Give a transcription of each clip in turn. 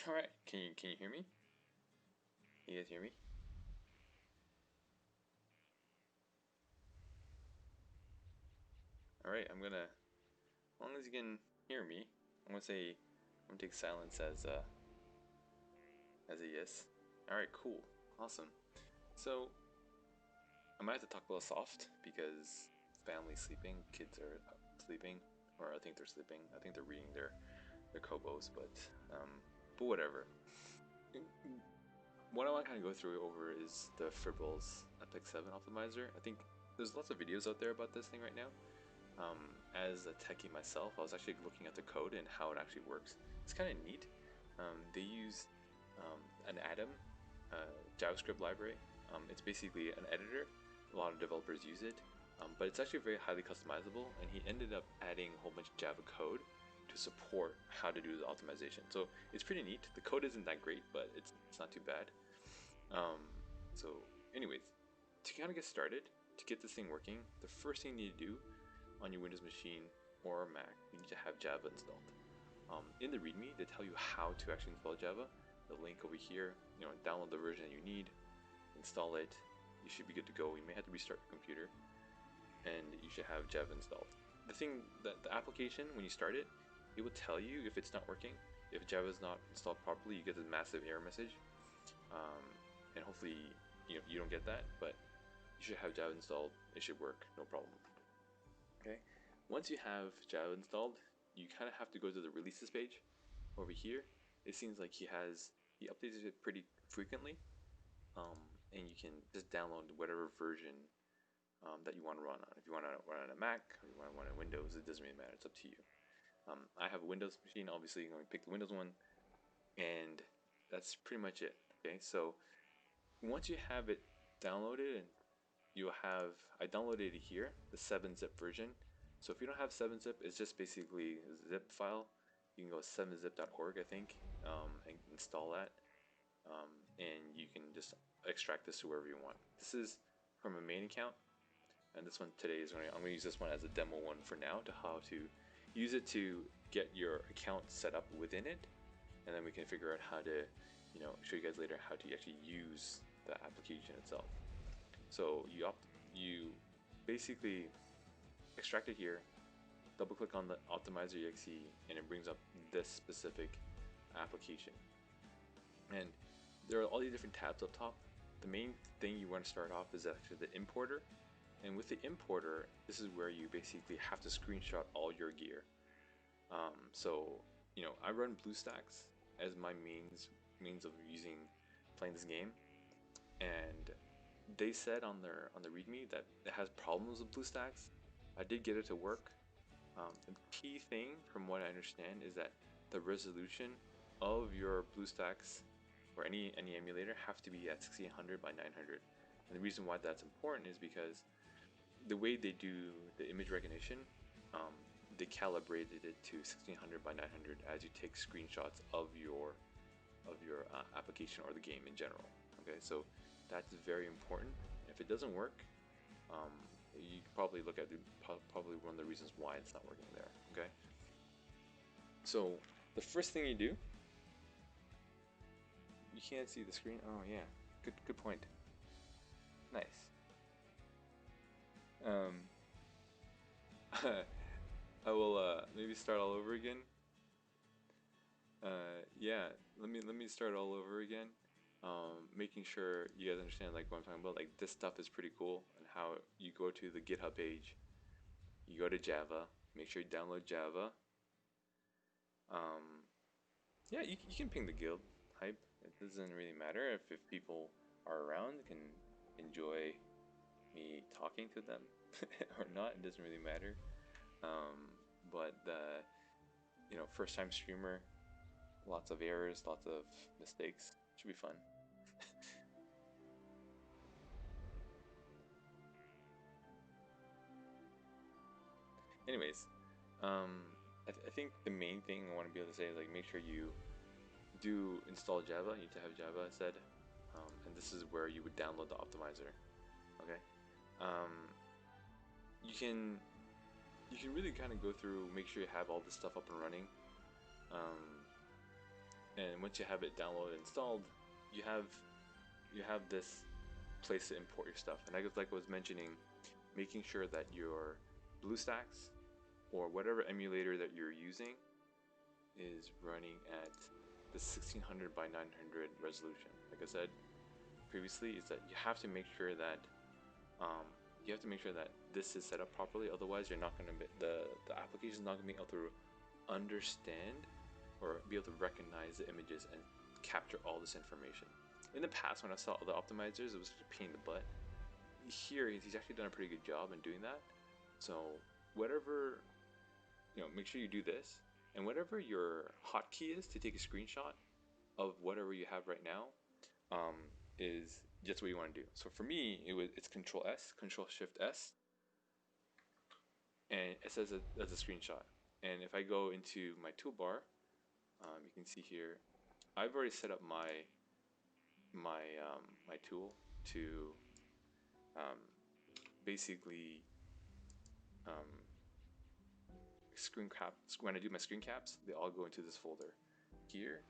All right, can you hear me? You guys hear me? All right, as long as you can hear me, I'm gonna take silence as a yes. All right, cool, awesome. So I might have to talk a little soft because family's sleeping, kids are sleeping, or I think they're sleeping. I think they're reading their Kobos, but whatever. What I want to kind of go through over is the Fribbles Epic 7 optimizer. I think there's lots of videos out there about this thing right now. As a techie myself, I was actually looking at the code and how it actually works. It's kind of neat. They use an Atom JavaScript library. It's basically an editor. A lot of developers use it, but it's actually very highly customizable, and he ended up adding a whole bunch of Java code to support how to do the optimization. So it's pretty neat. The code isn't that great, but it's not too bad. So anyways, to kind of get started, to get this thing working, the first thing you need to do on your Windows machine or Mac, you need to have Java installed. In the README, they tell you how to actually install Java. The link over here, download the version that you need, install it. You should be good to go. You may have to restart your computer, and you should have Java installed. The thing that the application, when you start it, it will tell you if it's not working. If Java is not installed properly, you get this massive error message, and hopefully you don't get that. But you should have Java installed. It should work, no problem. Okay. Once you have Java installed, you kind of have to go to the releases page. Over here, it seems like he updates it pretty frequently, and you can just download whatever version that you want to run on. If you want to run on a Mac or you want to run on Windows, it doesn't really matter. It's up to you. I have a Windows machine. Obviously, you're going to pick the Windows one, and that's pretty much it. Okay, so once you have it downloaded, and I downloaded it here, the 7-zip version. So if you don't have 7-zip, it's just basically a zip file. You can go 7zip.org, I think, and install that, and you can just extract this to wherever you want. This is from a main account, and this one today I'm going to use this one as a demo one for now, to how to use it to get your account set up within it, and then we can figure out how to, show you guys later how to actually use the application itself. So you basically extract it here, double click on the optimizer exe, and it brings up this specific application. And there are all these different tabs up top. The main thing you want to start off is actually the importer. And with the importer, this is where you basically have to screenshot all your gear. So I run BlueStacks as my means of playing this game, and they said on the README that it has problems with BlueStacks. I did get it to work. The key thing, from what I understand, is that the resolution of your BlueStacks or any emulator have to be at 1600 by 900. And the reason why that's important is because the way they do the image recognition, they calibrated it to 1600 by 900 as you take screenshots of your application or the game in general. Okay, so that's very important. If it doesn't work, you can probably look at probably one of the reasons why it's not working there. Okay, so the first thing you do, you can't see the screen. Oh yeah, good point. Nice. I will maybe start all over again. Yeah, let me start all over again. Making sure you guys understand like what I'm talking about. Like, this stuff is pretty cool, and how you go to the GitHub page, you go to Java, make sure you download Java. Yeah, you can ping the guild hype. It doesn't really matter if people are around, can enjoy me talking to them or not. It doesn't really matter. But the first time streamer, lots of errors, lots of mistakes. Should be fun. Anyways, I think the main thing I want to be able to say is, like, make sure you do install Java. You need to have Java instead, and this is where you would download the optimizer. Okay, you can really kind of go through, make sure you have all this stuff up and running. And once you have it downloaded and installed, you have this place to import your stuff. And I guess, like I was mentioning, making sure that your BlueStacks or whatever emulator that you're using is running at the 1600 by 900 resolution. Like I said previously, is that you have to make sure that this is set up properly. Otherwise, you're not going to be, the application is not going to be able to understand or be able to recognize the images and capture all this information. In the past, when I saw other optimizers, it was a pain in the butt. Here, he's actually done a pretty good job in doing that. So whatever, make sure you do this, and whatever your hotkey is to take a screenshot of whatever you have right now, is just what you want to do. So for me, it's Control S, Control Shift S, and it says it as a screenshot. And if I go into my toolbar, you can see here, I've already set up my tool to basically screen cap. When I do my screen caps, they all go into this folder here,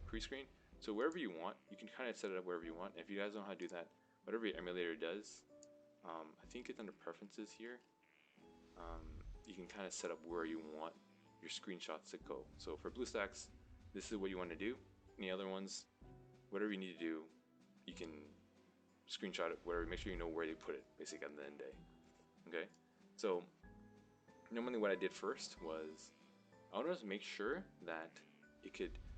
pre-screen. So wherever you want, you can kind of set it up wherever you want. If you guys don't know how to do that, whatever your emulator does, I think it's under preferences here. You can kind of set up where you want your screenshots to go. So for BlueStacks, this is what you want to do. Any other ones, whatever you need to do, you can screenshot it, whatever. Make sure you know where they put it, basically, at the end of the day. Okay, so normally what I did first was I wanted to make sure that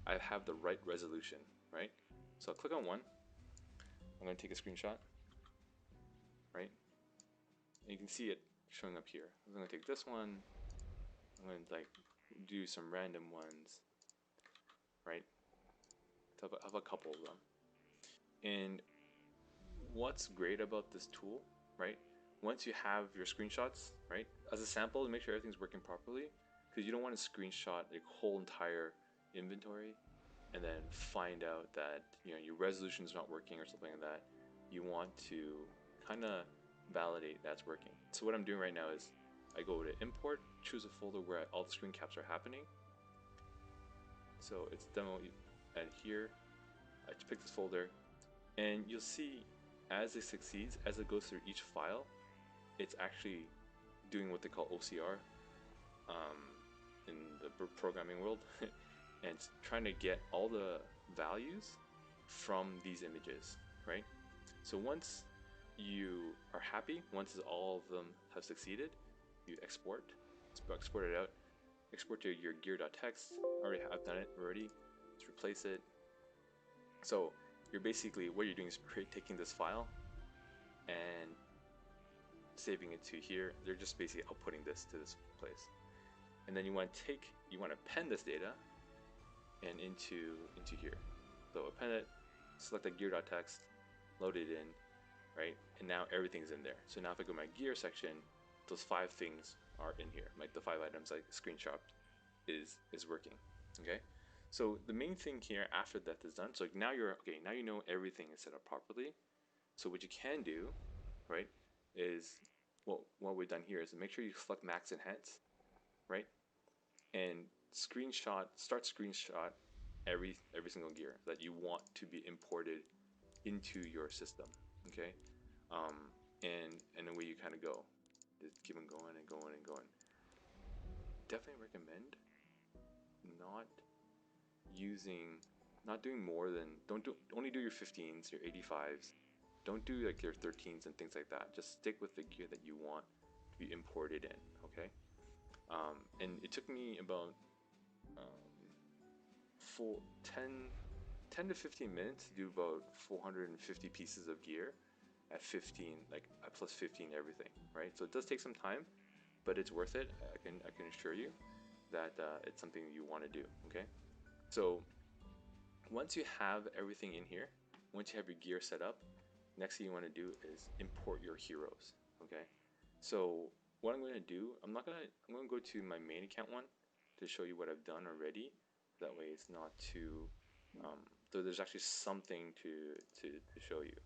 I have the right resolution, right? So I'll click on one. I'm going to take a screenshot, right? And you can see it showing up here. I'm going to take this one. I'm going to do some random ones, right? Have a couple of them. And what's great about this tool, right? Once you have your screenshots, right, as a sample to make sure everything's working properly, because you don't want to screenshot a whole entire inventory and then find out that your resolution is not working or something like that. You want to kind of validate that's working. So what I'm doing right now is I go to import, choose a folder where all the screen caps are happening. So it's demo, and here I pick this folder, and you'll see as it succeeds, as it goes through each file, it's actually doing what they call OCR in the programming world, and it's trying to get all the values from these images, right? So once you are happy, once all of them have succeeded, you export it out, export to your gear.txt. I've done it already. Let's replace it. So you're basically, what you're doing is taking this file and saving it to here. They're just basically outputting this to this place, and then you want to append this data and into here. So append it, select the gear.txt, load it in, right? And now everything's in there. So now if I go to my gear section, those 5 things are in here, like the 5 items I screenshot is working. Okay, so the main thing here after that is done, so now now you know everything is set up properly. So what you can do, right, is what we've done here is make sure you select max enhance, right, and start screenshot every single gear that you want to be imported into your system. Okay, and the way you kind of go, just keep on going and going and going. Definitely recommend not doing more than, only do your 15s, your 85s. Don't do like your 13s and things like that. Just stick with the gear that you want to be imported in, okay? And it took me about 10 to 15 minutes to do about 450 pieces of gear at 15, like at plus 15 everything, right? So it does take some time, but it's worth it. I can assure you that it's something you want to do, okay? So once you have everything in here, once you have your gear set up, next thing you want to do is import your heroes, okay? So what I'm going to do, I'm going to go to my main account one to show you what I've done already. That way it's not too, so there's actually something to show you.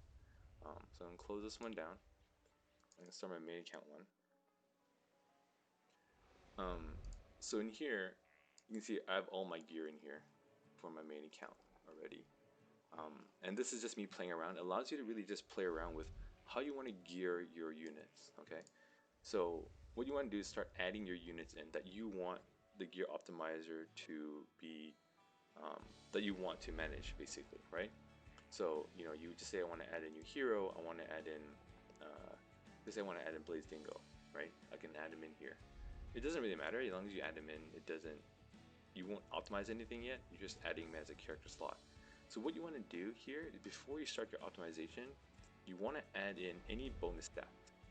So I'm going to close this one down. I'm going to start my main account one. So in here, you can see I have all my gear in here. for my main account already. And this is just me playing around. It allows you to really just play around with how you want to gear your units, okay? So what you want to do is start adding your units in that you want the gear optimizer to be, that you want to manage, basically, right? So, you know, you just say, I want to add a new hero, I want to add in, let's say I want to add in Blaze Dingo, right? I can add him in here. It doesn't really matter, as long as you add him in, you won't optimize anything yet, you're just adding him as a character slot. So what you want to do here, before you start your optimization, you want to add in any bonus stat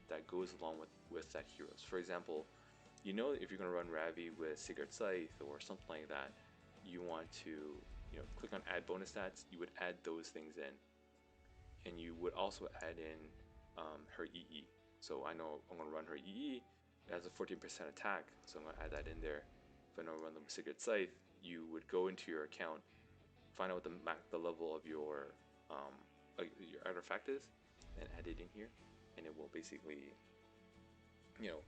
that goes along with that heroes. For example, you know, if you're going to run Ravi with Sigurd Scythe or something like that, you want to, you know, click on add bonus stats, you would add those things in. And you would also add in her EE. So I know I'm going to run her EE, it has a 14% attack, so I'm going to add that in there. If I know I run them with Sigurd Scythe, you would go into your account, find out what the level of your artifact is, and add it in here, and it will basically, you know,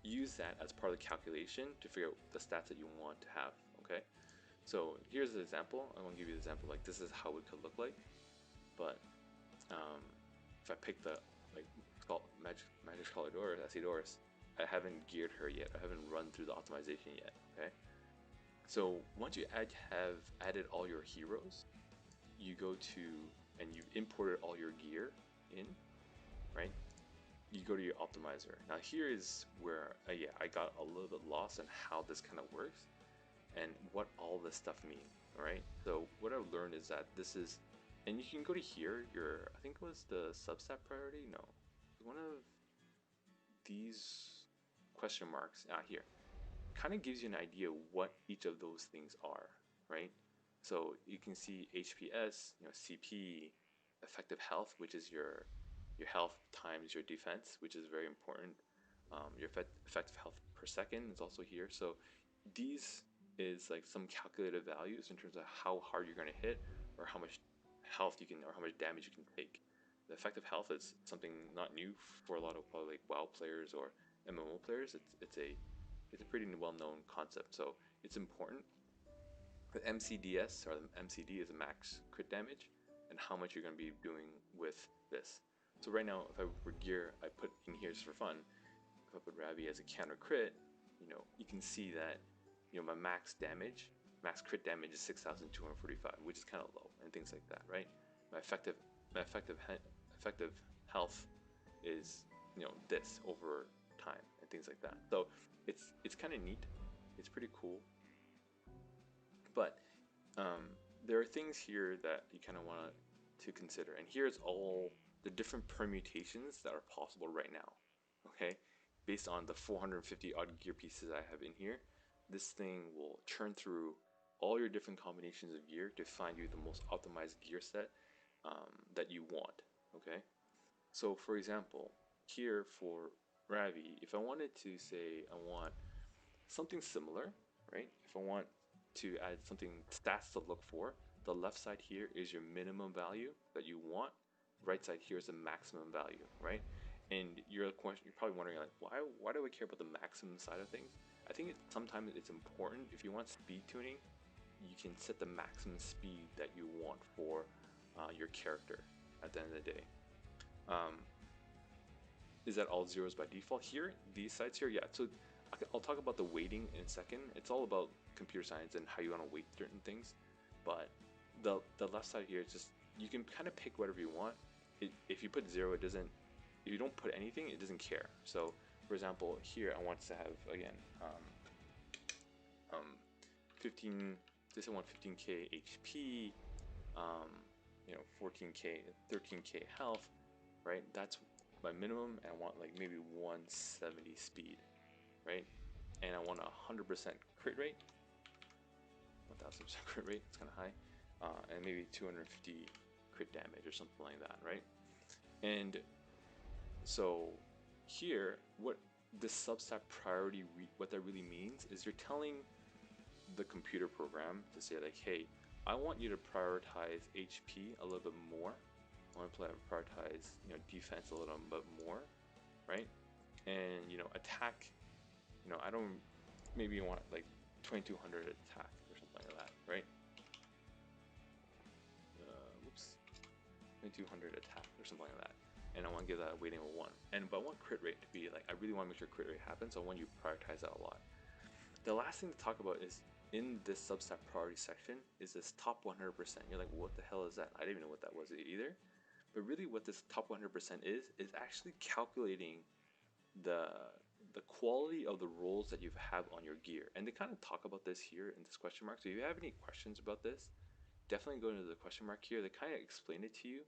use that as part of the calculation to figure out the stats that you want to have. Okay, so here's an example. I'm gonna give you an example. Like, this is how it could look like, but if I pick the Magic Scholar Doris, I haven't geared her yet. I haven't run through the optimization yet. Okay, so once you have added all your heroes, you go to, and you've imported all your gear in, right? You go to your optimizer. Now here is where yeah, I got a little bit lost in how this kind of works and what all this stuff means. All right. So what I've learned is that this is, and you can go to here. I think it was the substat priority. No, one of these question marks here kind of gives you an idea what each of those things are, right? So you can see HPS, you know, CP, effective health, which is your health times your defense, which is very important. Your effective health per second is also here. So these is like some calculated values in terms of how hard you're going to hit, or how much health you can, or how much damage you can take. The effective health is something not new for a lot of probably like WoW players or MMO players. It's a pretty well-known concept, so it's important. The MCDS, or the MCD, is a max crit damage, and how much you're going to be doing with this. So right now, if I were gear, I put in here just for fun. If I put Ravi as a counter crit, you know, you can see that, you know, my max crit damage is 6,245, which is kind of low, and things like that, right? My effective health is, you know, this over time and things like that. So it's kind of neat. It's pretty cool. But there are things here that you kind of want to consider, and here's all the different permutations that are possible right now. Okay, based on the 450 odd gear pieces I have in here, this thing will churn through all your different combinations of gear to find you the most optimized gear set that you want. Okay, so for example, here for Ravi, if I wanted to say I want something similar, right? If I want to add something stats to look for, the left side here is your minimum value that you want. Right side here is the maximum value, right? And you're probably wondering, like, why do I care about the maximum side of things? I think sometimes it's important. If you want speed tuning, you can set the maximum speed that you want for your character at the end of the day. Is that all zeros by default here? These sides here, yeah. So I'll talk about the weighting in a second. It's all about computer science and how you want to weight certain things. But the left side here is just, you can kind of pick whatever you want. If you put 0, it doesn't. If you don't put anything, it doesn't care. So, for example, here I want to have, again, 15. This I want 15k HP, you know, 14k, 13k health, right? That's my minimum, and I want like maybe 170 speed, right? And I want 100% crit rate, 1000% crit rate. It's kind of high, and maybe 250 crit damage or something like that, right? And so here, what this substat priority, what that really means is you're telling the computer program to say like, hey, I want you to prioritize HP a little bit more. I want to prioritize, you know, defense a little bit more, right? And, you know, attack, you know, I don't, maybe you want like 2200 attack or something like that, right? 2200 attack or something like that, and I want to give that a weighting of 1. But I want crit rate to be like, I really want to make sure crit rate happens, so I want you to prioritize that a lot. The last thing to talk about is in this substat priority section is this top 100%. You're like, what the hell is that? I didn't even know what that was either. But really what this top 100% is actually calculating the quality of the rolls that you have on your gear. And they kind of talk about this here in this question mark. So if you have any questions about this, definitely go into the question mark here. They kind of explain it to you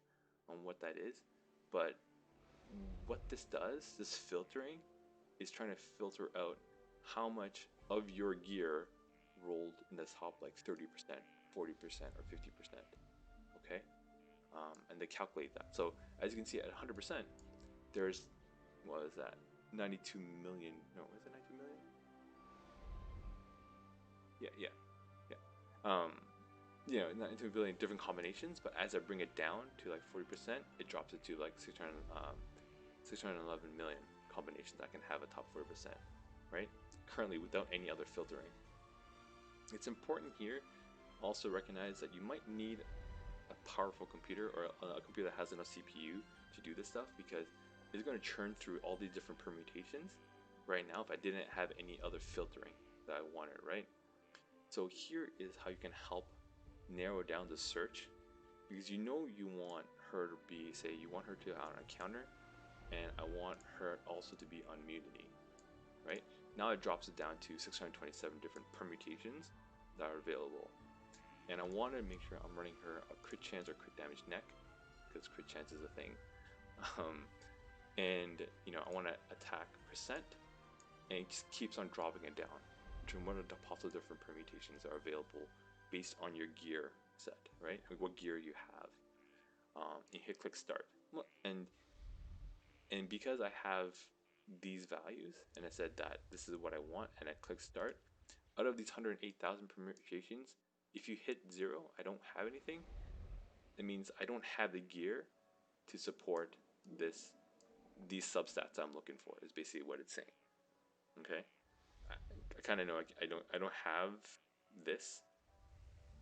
on what that is. But what this does, this filtering, is trying to filter out how much of your gear rolled in the top like 30%, 40%, or 50%. Okay? And they calculate that. So as you can see at 100%, there's, what is that? 92 million. No, is it 92 million? Yeah. You know, 92 billion different combinations, but as I bring it down to like 40%, it drops it to like 611 million combinations that can have a top 40%, right? Currently without any other filtering. It's important here also recognize that you might need a powerful computer or a computer that has enough CPU to do this stuff, because it's going to churn through all these different permutations right now if I didn't have any other filtering that I wanted, right? So here is how you can help narrow down the search, because you know you want her to be, say you want her to on a counter, and I want her also to be on immunity, right? Now it drops it down to 627 different permutations that are available, and I want to make sure I'm running her a crit chance or crit damage neck, because crit chance is a thing. And you know, I want to attack percent, and it just keeps on dropping it down to one of the possible different permutations that are available based on your gear set, right? Like what gear you have. You hit click start, and because I have these values and I said that this is what I want, and I click start, out of these 108,000 permutations, if you hit 0, I don't have anything. It means I don't have the gear to support these substats I'm looking for, is basically what it's saying. Okay, I kind of know I don't have this,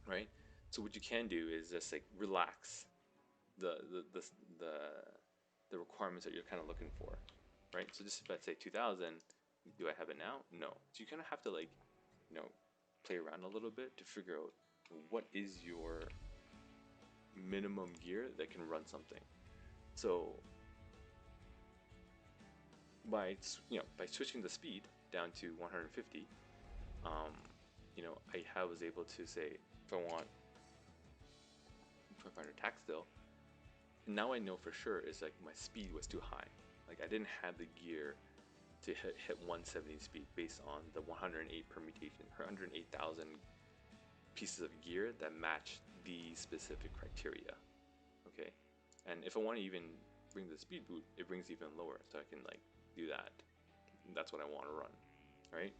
right? So what you can do is just like relax the requirements that you're kind of looking for, right? So just if I say 2000, do I have it now? No. So you kind of have to, like, you know, play around a little bit to figure out what is your minimum gear that can run something. So by switching the speed down to 150, you know, I was able to say if I want 500 attack still, now I know for sure is like my speed was too high. Like I didn't have the gear to hit 170 speed based on the 108 permutation, 108,000 pieces of gear that match the specific criteria. Okay, and if I want to even bring the speed boot, it brings even lower, so I can like do that. That's what I want to run, right?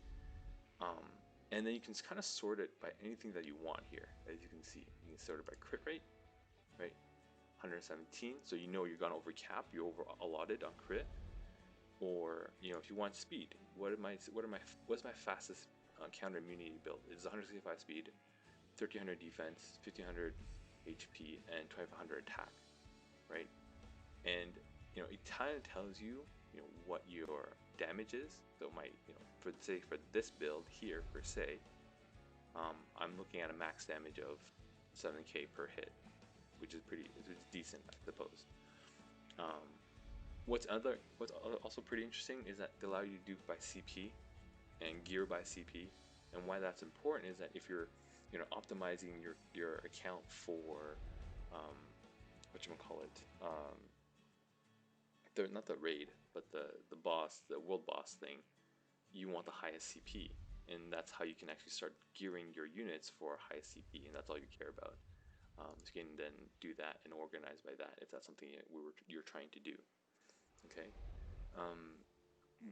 And then you can kind of sort it by anything that you want here. As you can see, you can sort it by crit rate, right? 117, so you know you're gonna over cap, you over allotted on crit. Or you know, if you want speed, what's my fastest counter immunity build? It's 165 speed, 1300 defense, 1500 HP, and 2500 attack, right? And you know, it kind of tells you, you know, what your damage is. So my, you know, for this build here per se, I'm looking at a max damage of 7k per hit, which is decent, I suppose. What's also pretty interesting is that they allow you to do by CP and gear by CP, and why that's important is that if you're, you know, optimizing your account for not the raid, but the boss, the world boss thing, you want the highest CP, and that's how you can actually start gearing your units for highest CP, and that's all you care about. So you can then do that and organize by that if that's something you're trying to do. Okay.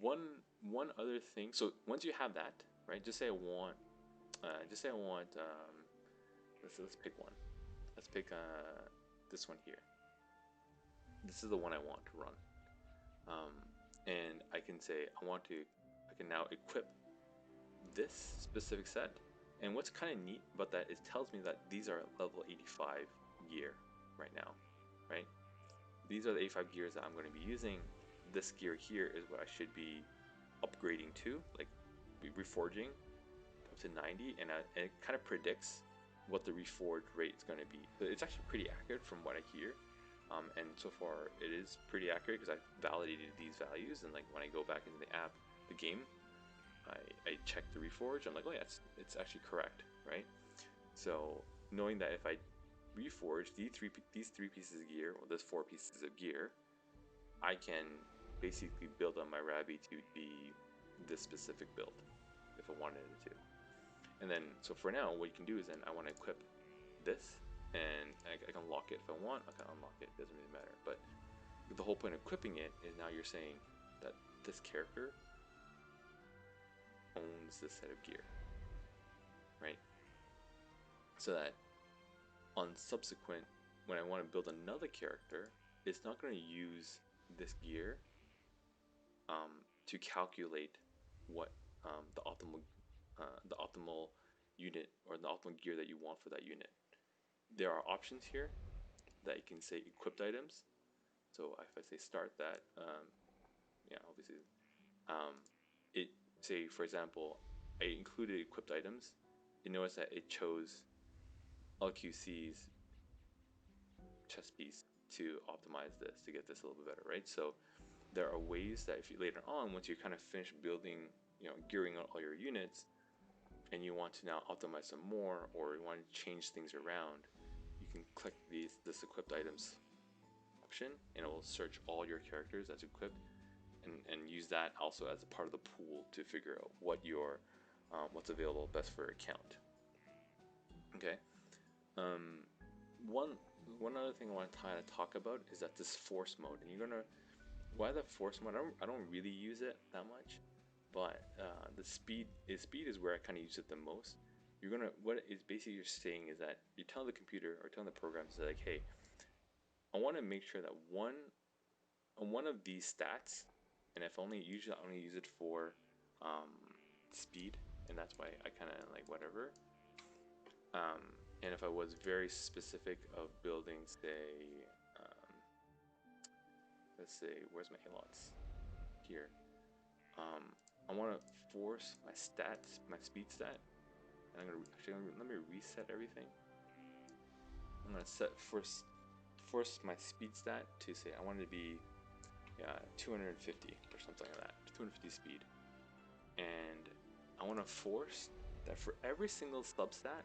One other thing. So once you have that, right? Just say I want. Let's pick one. Let's pick this one here. This is the one I want to run. And I can say I can now equip this specific set. And what's kind of neat about that is it tells me that these are level 85 gear right now. right? These are the 85 gears that I'm going to be using. This gear here is what I should be upgrading to, like reforging up to 90, and it kind of predicts what the reforge rate is going to be. So it's actually pretty accurate from what I hear. And so far it is pretty accurate because I validated these values, and like when I go back into the app, the game, I check the reforge. I'm like, oh yeah, it's actually correct, right? So knowing that if I reforge these three pieces of gear, or those 4 pieces of gear, I can basically build on my Rabby to be this specific build if I wanted it to. And then, so for now, what you can do is then I want to equip this, and I can lock it if I want. I can unlock it, doesn't really matter. But the whole point of equipping it is now you're saying that this character owns this set of gear, right? So that on subsequent, when I want to build another character, it's not going to use this gear to calculate what the optimal unit or the optimal gear that you want for that unit. There are options here that you can say equipped items. So if I say start that, yeah, obviously, it say for example, I included equipped items. You notice that it chose LQC's chest piece to optimize this to get this a little bit better, right? So there are ways that if you later on, once you kind of finish building, gearing out all your units, and you want to now optimize some more, or you want to change things around, you can click this equipped items option, and it will search all your characters as equipped, and use that also as a part of the pool to figure out what's available best for your account. Okay. One other thing I want to kind of talk about is that this force mode, and why the force mode? I don't really use it that much, but the speed is where I kind of use it the most. What is basically you're saying is that you tell the computer or telling the programs that, like, hey, I want to make sure that on one of these stats, and if usually I only use it for speed, and that's why I kind of like whatever. And if I was very specific of building, say, let's say, where's my halots? Here. I want to force my stats, my speed stat, and I'm gonna let me reset everything. I'm gonna force my speed stat to say I want it to be 250 or something like that, 250 speed, and I want to force that for every single substat.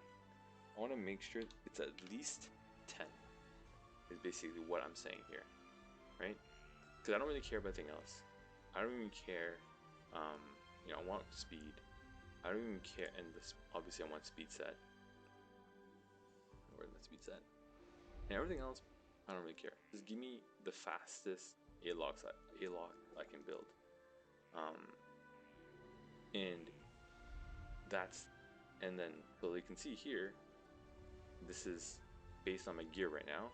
I want to make sure it's at least 10. Is basically what I'm saying here, right? Because I don't really care about anything else. I don't even care. I want speed. I don't even care, and this obviously I want speed set. Where's my speed set? And everything else, I don't really care. Just give me the fastest A-lock I can build. And then so you can see here, this is based on my gear right now.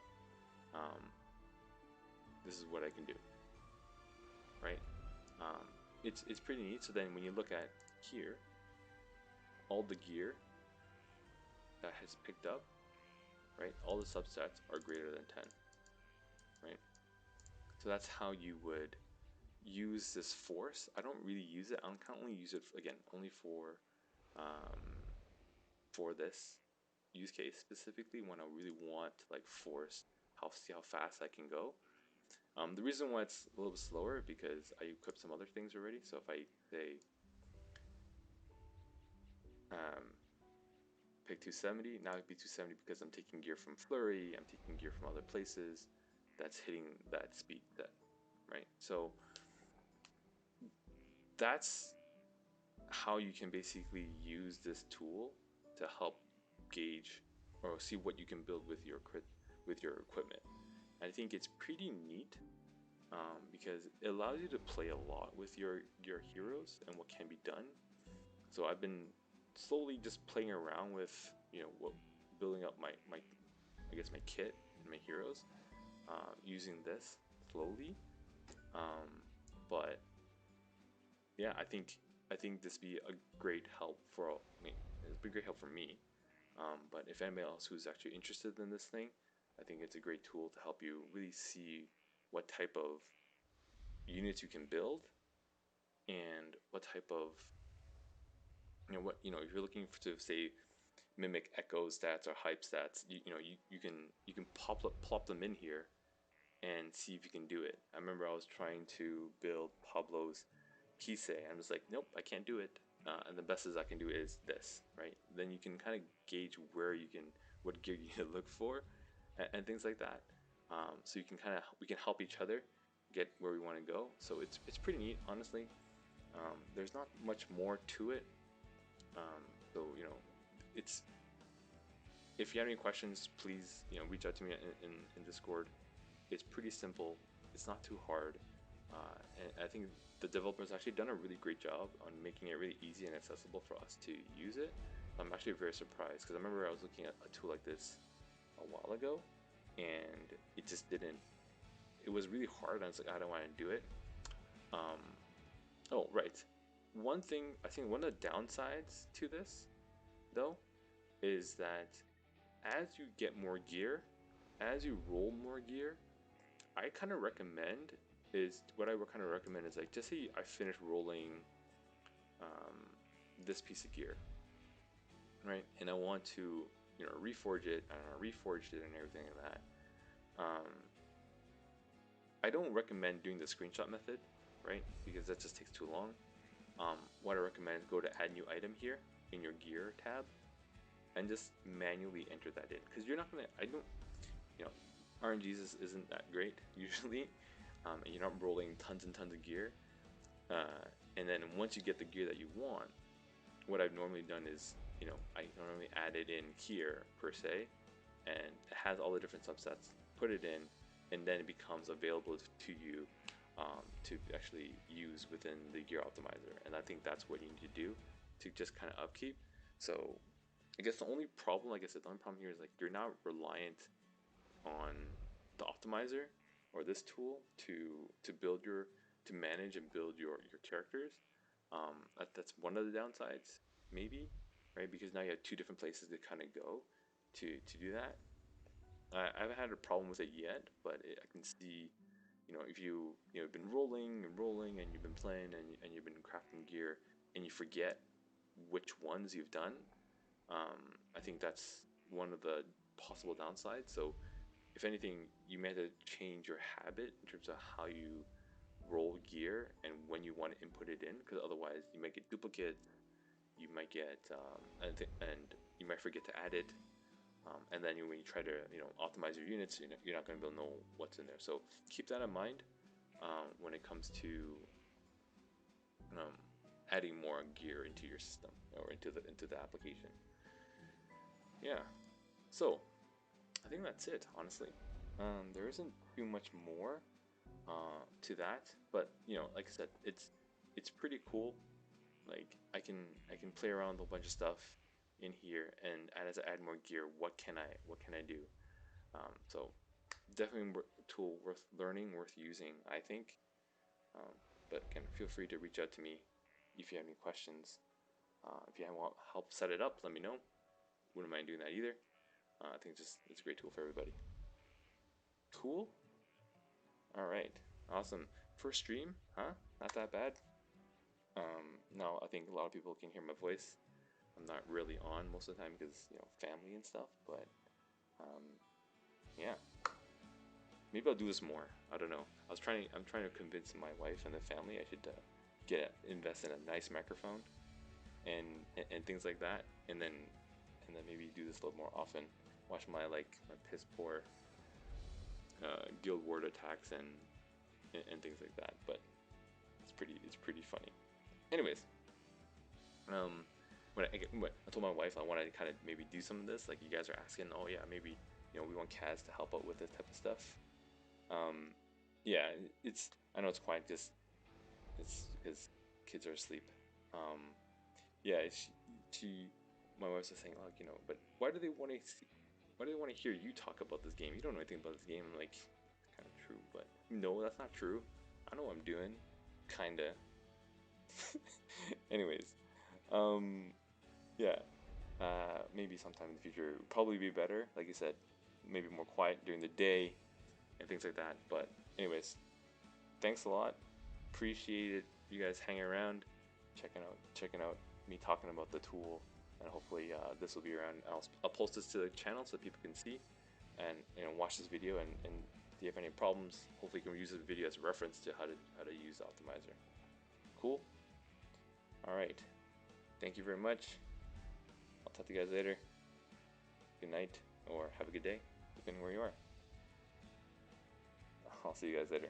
This is what I can do, right? It's pretty neat. So then when you look at here, all the gear that has picked up, right? All the subsets are greater than 10, right? So that's how you would use this force. I don't really use it. I can only use it again only for this use case specifically when I really want to like force see how fast I can go. The reason why it's a little bit slower because I equipped some other things already. So if I say pick 270, now it'd be 270 because I'm taking gear from Flurry, I'm taking gear from other places that's hitting that speed set, right? So that's how you can basically use this tool to help gauge or see what you can build with your equipment. I think it's pretty neat because it allows you to play a lot with your heroes and what can be done. So I've been slowly just playing around with building up my I guess my kit and my heroes using this slowly. But yeah, I think this be a great help for it's been a great help for me. But if anybody else who's actually interested in this thing, I think it's a great tool to help you really see what type of units you can build and what type of if you're looking to say mimic echo stats or hype stats, you can plop them in here and see if you can do it. I remember I was trying to build Pablo's Kise. I'm just like, nope, I can't do it. And the best as I can do is this, right? Then you can kind of gauge what gear you need to look for, and things like that. So we can help each other get where we want to go. So it's pretty neat, honestly. There's not much more to it. So it's if you have any questions, please reach out to me in Discord. It's pretty simple. It's not too hard, and I think the developers actually done a really great job on making it really easy and accessible for us to use it. I'm actually very surprised because I remember I was looking at a tool like this a while ago, and it just didn't. It was really hard, and I was like, I don't want to do it. Oh, right. One thing, I think one of the downsides to this, though, is that as you get more gear, as you roll more gear, I kind of recommend is like, just say I finish rolling this piece of gear, right? And I want to, reforge it, and I reforged it and everything like that. I don't recommend doing the screenshot method, right? Because that just takes too long. What I recommend is go to add new item here in your gear tab and just manually enter that in, because you're not gonna, RNGs isn't that great usually, and you're not rolling tons and tons of gear, and then once you get the gear that you want, what I've normally done is, I normally add it in here per se, and it has all the different subsets, put it in, and then it becomes available to you to actually use within the gear optimizer. And I think that's what you need to do to just kind of upkeep. So I guess the only problem, like I said, the only problem here is like you're not reliant on the optimizer or this tool to manage and build your characters. That's one of the downsides, maybe, right? Because now you have two different places to kind of go to do that. I haven't had a problem with it yet, but I can see, if you've been rolling and rolling and you've been playing and you've been crafting gear and you forget which ones you've done, I think that's one of the possible downsides. So if anything, you may have to change your habit in terms of how you roll gear and when you want to input it in, because otherwise you might get duplicates, you might get and you might forget to add it, and then when you try to optimize your units, you're not going to be able to know what's in there. So keep that in mind when it comes to adding more gear into your system or into the application. Yeah, so I think that's it, honestly. There isn't too much more to that, but like I said, it's pretty cool. Like I can play around with a bunch of stuff in here, and as I add more gear, what can I do? So definitely a tool worth learning, worth using, I think. But again, feel free to reach out to me if you have any questions. If you want help set it up, let me know. Wouldn't mind doing that either. I think it's a great tool for everybody. Cool. All right. Awesome. First stream, huh? Not that bad. Now I think a lot of people can hear my voice. I'm not really on most of the time because family and stuff. But yeah, maybe I'll do this more. I don't know. I'm trying to convince my wife and the family I should invest in a nice microphone and things like that, and then maybe do this a little more often. Watch my piss poor guild ward attacks and things like that. But it's pretty funny. Anyways, when I told my wife I wanted to kind of maybe do some of this, like you guys are asking, oh yeah, maybe we want Kaz to help out with this type of stuff. Yeah, I know it's quiet because it's because kids are asleep. Yeah, my wife's just saying, like, but why do they want to hear you talk about this game? You don't know anything about this game. I'm like, kind of true, but no, that's not true. I know what I'm doing, kinda. Anyways, yeah, maybe sometime in the future it would probably be better. Like you said, maybe more quiet during the day and things like that. But anyways, thanks a lot. Appreciate it. You guys hanging around, checking out me talking about the tool, and hopefully this will be around. I'll post this to the channel so people can see and watch this video. And if you have any problems, hopefully you can use this video as a reference to how to use the optimizer. Cool. All right. Thank you very much. I'll talk to you guys later. Good night, or have a good day, depending where you are. I'll see you guys later.